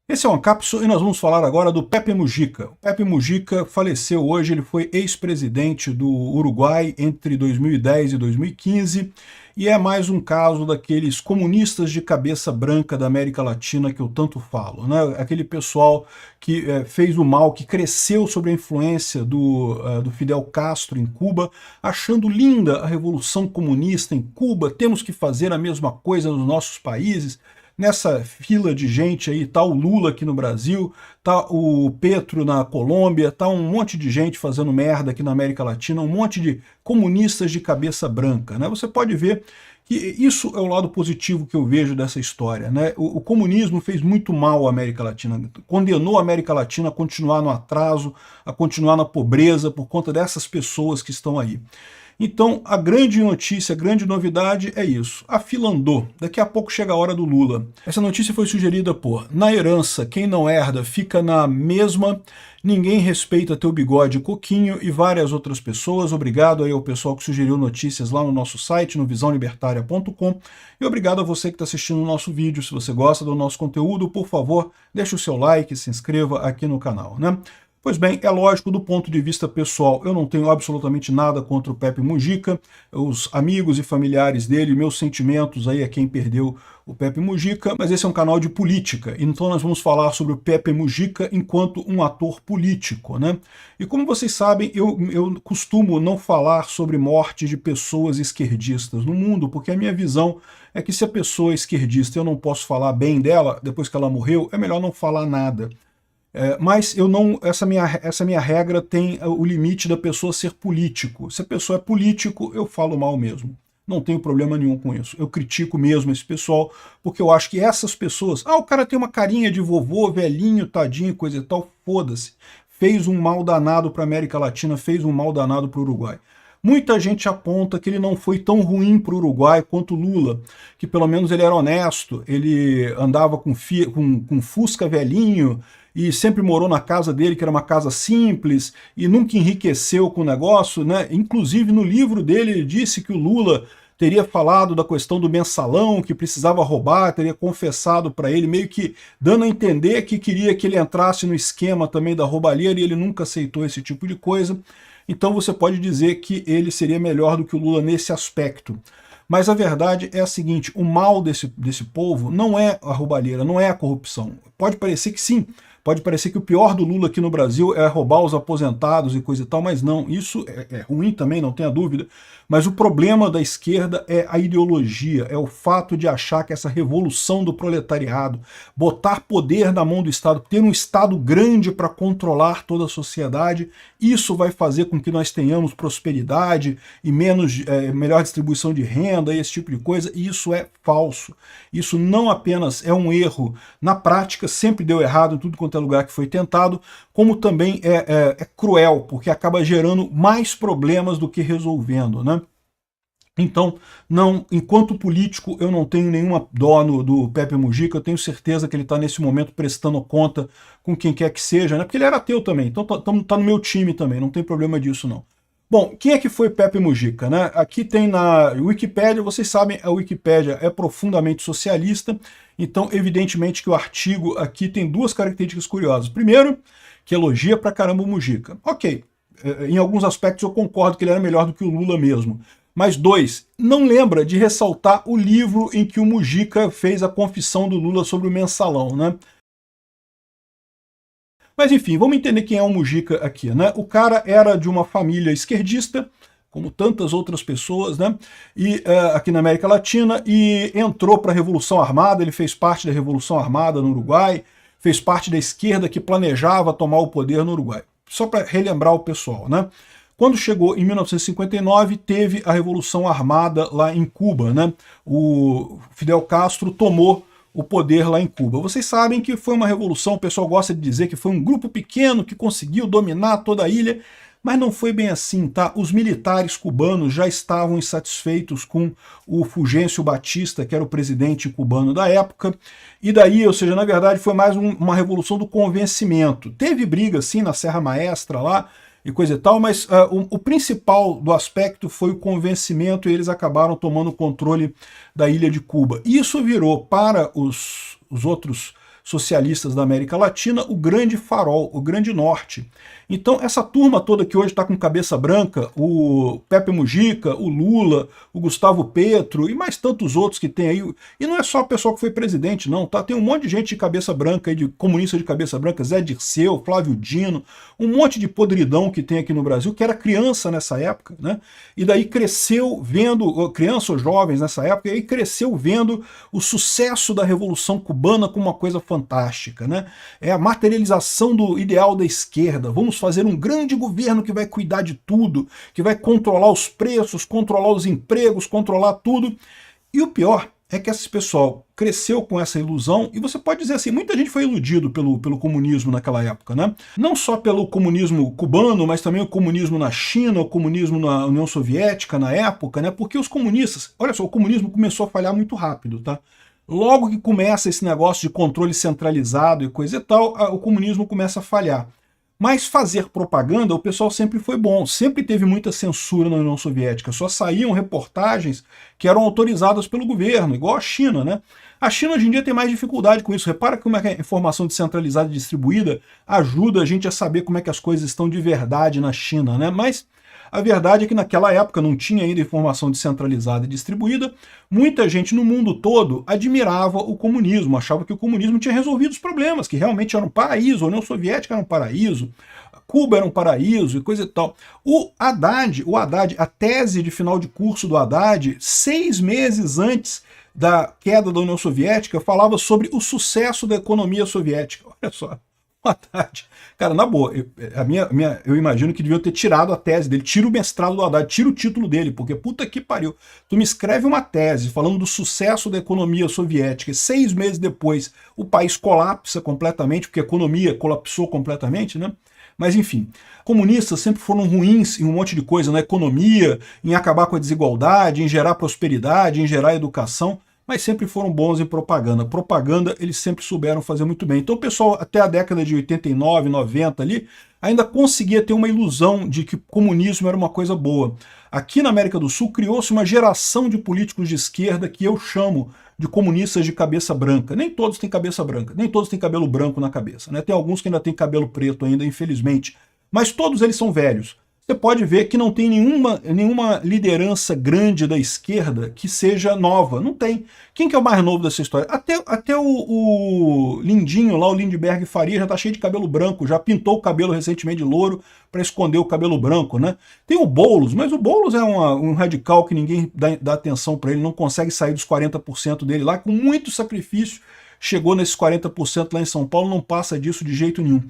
Esse é uma cápsula e nós vamos falar agora do Pepe Mujica. O Pepe Mujica faleceu hoje, ele foi ex-presidente do Uruguai entre 2010 e 2015 e é mais um caso daqueles comunistas de cabeça branca da América Latina que eu tanto falo, né? Aquele pessoal que fez o mal, que cresceu sob a influência do Fidel Castro em Cuba, achando linda a revolução comunista em Cuba, temos que fazer a mesma coisa nos nossos países. Nessa fila de gente aí, tá o Lula aqui no Brasil, tá o Petro na Colômbia, tá um monte de gente fazendo merda aqui na América Latina, um monte de comunistas de cabeça branca, né? Você pode ver que isso é o lado positivo que eu vejo dessa história, né? O comunismo fez muito mal à América Latina, condenou a América Latina a continuar no atraso, a continuar na pobreza por conta dessas pessoas que estão aí. Então, a grande notícia, a grande novidade é isso. A fila andou. Daqui a pouco chega a hora do Lula. Essa notícia foi sugerida por: na herança, quem não herda fica na mesma, ninguém respeita teu bigode coquinho e várias outras pessoas. Obrigado aí ao pessoal que sugeriu notícias lá no nosso site, no visãolibertaria.com. E obrigado a você que está assistindo o nosso vídeo. Se você gosta do nosso conteúdo, por favor, deixe o seu like, se inscreva aqui no canal, né? Pois bem, é lógico, do ponto de vista pessoal, eu não tenho absolutamente nada contra o Pepe Mujica, os amigos e familiares dele, meus sentimentos aí a quem perdeu o Pepe Mujica, mas esse é um canal de política, então nós vamos falar sobre o Pepe Mujica enquanto um ator político, né? E como vocês sabem, eu costumo não falar sobre morte de pessoas esquerdistas no mundo, porque a minha visão é que se a pessoa é esquerdista e eu não posso falar bem dela depois que ela morreu, é melhor não falar nada. Mas eu não, essa minha regra tem o limite da pessoa ser político. Se a pessoa é político, eu falo mal mesmo. Não tenho problema nenhum com isso. Eu critico mesmo esse pessoal, porque eu acho que essas pessoas... Ah, o cara tem uma carinha de vovô, velhinho, tadinho, coisa e tal, foda-se. Fez um mal danado para a América Latina, fez um mal danado para o Uruguai. Muita gente aponta que ele não foi tão ruim para o Uruguai quanto Lula, que pelo menos ele era honesto, ele andava com Fusca velhinho, e sempre morou na casa dele, que era uma casa simples, e nunca enriqueceu com o negócio, né? Inclusive no livro dele ele disse que o Lula teria falado da questão do mensalão, que precisava roubar, teria confessado para ele, meio que dando a entender que queria que ele entrasse no esquema também da roubalheira, e ele nunca aceitou esse tipo de coisa. Então você pode dizer que ele seria melhor do que o Lula nesse aspecto. Mas a verdade é a seguinte: o mal desse povo não é a roubalheira, não é a corrupção. Pode parecer que sim, pode parecer que o pior do Lula aqui no Brasil é roubar os aposentados e coisa e tal, mas não, isso é ruim também, não tenha dúvida. Mas o problema da esquerda é a ideologia, é o fato de achar que essa revolução do proletariado, botar poder na mão do Estado, ter um Estado grande para controlar toda a sociedade, isso vai fazer com que nós tenhamos prosperidade e melhor distribuição de renda e esse tipo de coisa, e isso é falso. Isso não apenas é um erro, na prática sempre deu errado em tudo quanto é lugar que foi tentado, como também é cruel, porque acaba gerando mais problemas do que resolvendo, né? Então, não, enquanto político, eu não tenho nenhuma dó do Pepe Mujica, eu tenho certeza que ele está nesse momento prestando conta com quem quer que seja, né? Porque ele era ateu também, então tá no meu time também, não tem problema disso não. Bom, quem é que foi Pepe Mujica, né? Aqui tem na Wikipédia, vocês sabem, a Wikipédia é profundamente socialista, então evidentemente que o artigo aqui tem duas características curiosas. Primeiro, que elogia pra caramba o Mujica. Ok, em alguns aspectos eu concordo que ele era melhor do que o Lula mesmo. Mas dois, não lembra de ressaltar o livro em que o Mujica fez a confissão do Lula sobre o mensalão, né? Mas enfim, vamos entender quem é o Mujica aqui, né? O cara era de uma família esquerdista, como tantas outras pessoas, né? E aqui na América Latina, e entrou para a Revolução Armada, ele fez parte da Revolução Armada no Uruguai, fez parte da esquerda que planejava tomar o poder no Uruguai. Só para relembrar o pessoal, né? Quando chegou em 1959, teve a Revolução Armada lá em Cuba, né? O Fidel Castro tomou o poder lá em Cuba. Vocês sabem que foi uma revolução, o pessoal gosta de dizer que foi um grupo pequeno que conseguiu dominar toda a ilha, mas não foi bem assim, tá? Os militares cubanos já estavam insatisfeitos com o Fulgêncio Batista, que era o presidente cubano da época, e daí, ou seja, na verdade foi mais uma revolução do convencimento. Teve briga, sim, na Serra Maestra lá, e coisa e tal, mas o principal do aspecto foi o convencimento, e eles acabaram tomando o controle da ilha de Cuba. Isso virou para os outros socialistas da América Latina, o grande farol, o grande norte. Então essa turma toda que hoje está com cabeça branca, o Pepe Mujica, o Lula, o Gustavo Petro e mais tantos outros que tem aí, e não é só o pessoal que foi presidente não, tá? Tem um monte de gente de cabeça branca, aí, de comunista de cabeça branca, Zé Dirceu, Flávio Dino, um monte de podridão que tem aqui no Brasil, que era criança nessa época, né? E daí cresceu vendo, criança ou jovens nessa época, e aí cresceu vendo o sucesso da Revolução Cubana como uma coisa fantástica, né? É a materialização do ideal da esquerda. Vamos fazer um grande governo que vai cuidar de tudo, que vai controlar os preços, controlar os empregos, controlar tudo. E o pior é que esse pessoal cresceu com essa ilusão, e você pode dizer assim, muita gente foi iludido pelo comunismo naquela época, né? Não só pelo comunismo cubano, mas também o comunismo na China, o comunismo na União Soviética na época, né? Porque os comunistas, olha só, o comunismo começou a falhar muito rápido, tá? Logo que começa esse negócio de controle centralizado e coisa e tal, o comunismo começa a falhar. Mas fazer propaganda, o pessoal sempre foi bom, sempre teve muita censura na União Soviética, só saíam reportagens que eram autorizadas pelo governo, igual a China, né? A China hoje em dia tem mais dificuldade com isso, repara como é que a informação descentralizada e distribuída ajuda a gente a saber como é que as coisas estão de verdade na China, né? Mas a verdade é que naquela época não tinha ainda informação descentralizada e distribuída, muita gente no mundo todo admirava o comunismo, achava que o comunismo tinha resolvido os problemas, que realmente era um paraíso, a União Soviética era um paraíso, Cuba era um paraíso e coisa e tal. O Haddad, a tese de final de curso do Haddad, 6 meses antes da queda da União Soviética, falava sobre o sucesso da economia soviética. Olha só. Haddad. Cara, na boa, eu imagino que deviam ter tirado a tese dele, tira o mestrado do Haddad, tira o título dele, porque puta que pariu. Tu me escreve uma tese falando do sucesso da economia soviética, e 6 meses depois o país colapsa completamente, porque a economia colapsou completamente, né? Mas enfim, comunistas sempre foram ruins em um monte de coisa, na economia, em acabar com a desigualdade, em gerar prosperidade, em gerar educação, mas sempre foram bons em propaganda. Propaganda eles sempre souberam fazer muito bem. Então o pessoal, até a década de 89, 90 ali, ainda conseguia ter uma ilusão de que o comunismo era uma coisa boa. Aqui na América do Sul criou-se uma geração de políticos de esquerda que eu chamo de comunistas de cabeça branca. Nem todos têm cabeça branca, nem todos têm cabelo branco na cabeça, né? Tem alguns que ainda têm cabelo preto ainda, infelizmente. Mas todos eles são velhos. Você pode ver que não tem nenhuma liderança grande da esquerda que seja nova. Não tem. Quem que é o mais novo dessa história? Até o Lindinho, lá o Lindbergh Faria, já está cheio de cabelo branco, já pintou o cabelo recentemente de louro para esconder o cabelo branco, né? Tem o Boulos, mas o Boulos é um radical que ninguém dá atenção para ele, não consegue sair dos 40% dele lá, com muito sacrifício, chegou nesses 40% lá em São Paulo, não passa disso de jeito nenhum.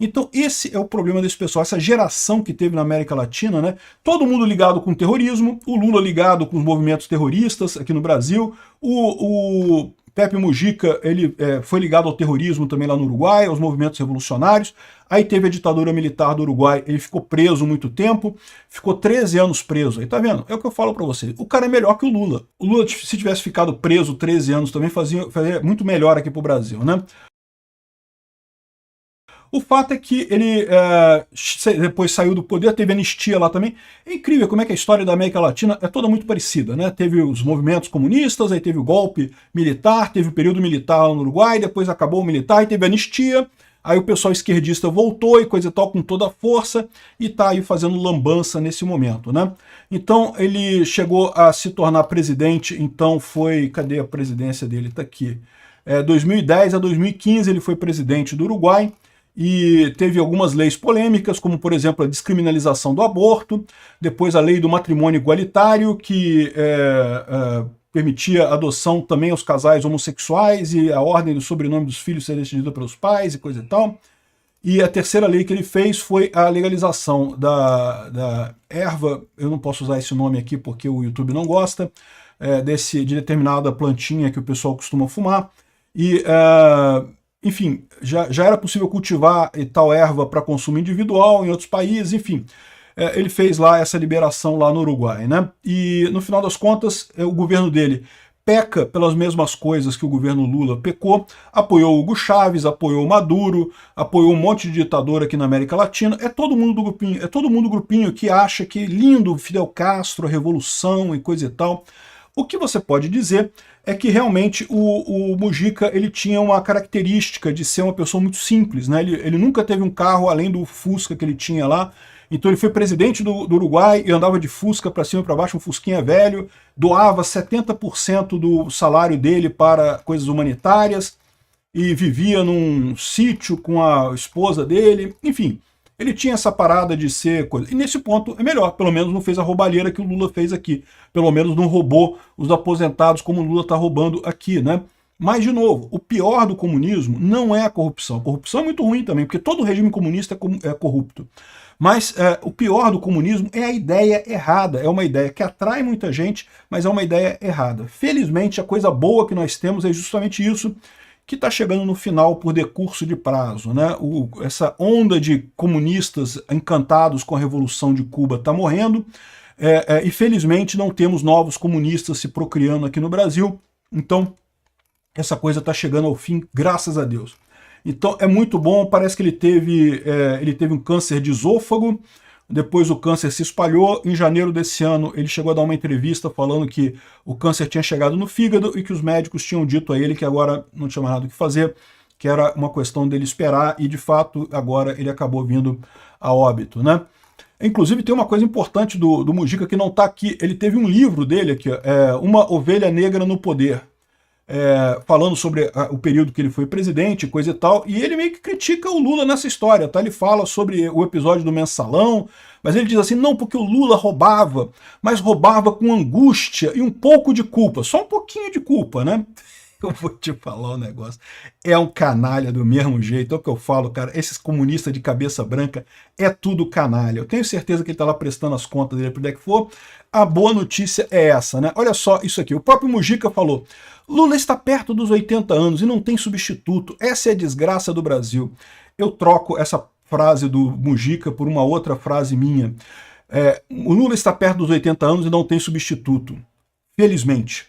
Então esse é o problema desse pessoal, essa geração que teve na América Latina, né? Todo mundo ligado com o terrorismo, o Lula ligado com os movimentos terroristas aqui no Brasil, o Pepe Mujica ele foi ligado ao terrorismo também lá no Uruguai, aos movimentos revolucionários, aí teve a ditadura militar do Uruguai, ele ficou preso muito tempo, ficou 13 anos preso, aí tá vendo? É o que eu falo pra você, o cara é melhor que o Lula. O Lula, se tivesse ficado preso 13 anos também, fazia muito melhor aqui pro Brasil, né? O fato é que ele depois saiu do poder, teve anistia lá também. É incrível como é que a história da América Latina é toda muito parecida, né? Teve os movimentos comunistas, aí teve o golpe militar, teve o período militar lá no Uruguai, depois acabou o militar e teve anistia. Aí o pessoal esquerdista voltou e coisa e tal com toda a força e tá aí fazendo lambança nesse momento, né? Então ele chegou a se tornar presidente, então foi... Cadê a presidência dele? Tá aqui. 2010 a 2015 ele foi presidente do Uruguai, e teve algumas leis polêmicas, como por exemplo a descriminalização do aborto, depois a lei do matrimônio igualitário, que permitia a adoção também aos casais homossexuais e a ordem do sobrenome dos filhos ser decidida pelos pais e coisa e tal. E a terceira lei que ele fez foi a legalização da erva, eu não posso usar esse nome aqui porque o YouTube não gosta, de determinada plantinha que o pessoal costuma fumar, e... enfim, já era possível cultivar tal erva para consumo individual em outros países, enfim. Ele fez lá essa liberação lá no Uruguai, né? E no final das contas, o governo dele peca pelas mesmas coisas que o governo Lula pecou, apoiou Hugo Chávez, apoiou Maduro, apoiou um monte de ditador aqui na América Latina. É todo mundo do grupinho que acha que lindo Fidel Castro, a revolução e coisa e tal. O que você pode dizer é que realmente o Mujica ele tinha uma característica de ser uma pessoa muito simples, né? Ele nunca teve um carro além do Fusca que ele tinha lá, então ele foi presidente do Uruguai e andava de Fusca para cima e para baixo, um Fusquinha velho, doava 70% do salário dele para coisas humanitárias e vivia num sítio com a esposa dele, enfim. Ele tinha essa parada de ser coisa. E nesse ponto é melhor, pelo menos não fez a roubalheira que o Lula fez aqui. Pelo menos não roubou os aposentados como o Lula está roubando aqui, né? Mas, de novo, o pior do comunismo não é a corrupção. A corrupção é muito ruim também, porque todo regime comunista é corrupto. Mas o pior do comunismo é a ideia errada. É uma ideia que atrai muita gente, mas é uma ideia errada. Felizmente, a coisa boa que nós temos é justamente isso, que está chegando no final por decurso de prazo, né? Essa onda de comunistas encantados com a Revolução de Cuba está morrendo, e felizmente não temos novos comunistas se procriando aqui no Brasil, então essa coisa está chegando ao fim, graças a Deus. Então é muito bom, parece que ele teve um câncer de esôfago, depois o câncer se espalhou, em janeiro desse ano ele chegou a dar uma entrevista falando que o câncer tinha chegado no fígado e que os médicos tinham dito a ele que agora não tinha mais nada o que fazer, que era uma questão dele esperar, e de fato agora ele acabou vindo a óbito, né? Inclusive tem uma coisa importante do Mujica que não está aqui, ele teve um livro dele aqui, Uma Ovelha Negra no Poder, falando sobre o período que ele foi presidente, coisa e tal, e ele meio que critica o Lula nessa história, tá? Ele fala sobre o episódio do Mensalão, mas ele diz assim, não, porque o Lula roubava, mas roubava com angústia e um pouco de culpa, só um pouquinho de culpa, né? Eu vou te falar um negócio, é um canalha do mesmo jeito, é o que eu falo, cara, esses comunistas de cabeça branca é tudo canalha. Eu tenho certeza que ele tá lá prestando as contas dele para o que for. A boa notícia é essa, né? Olha só isso aqui, o próprio Mujica falou, Lula está perto dos 80 anos e não tem substituto, essa é a desgraça do Brasil. Eu troco essa frase do Mujica por uma outra frase minha. O Lula está perto dos 80 anos e não tem substituto, felizmente.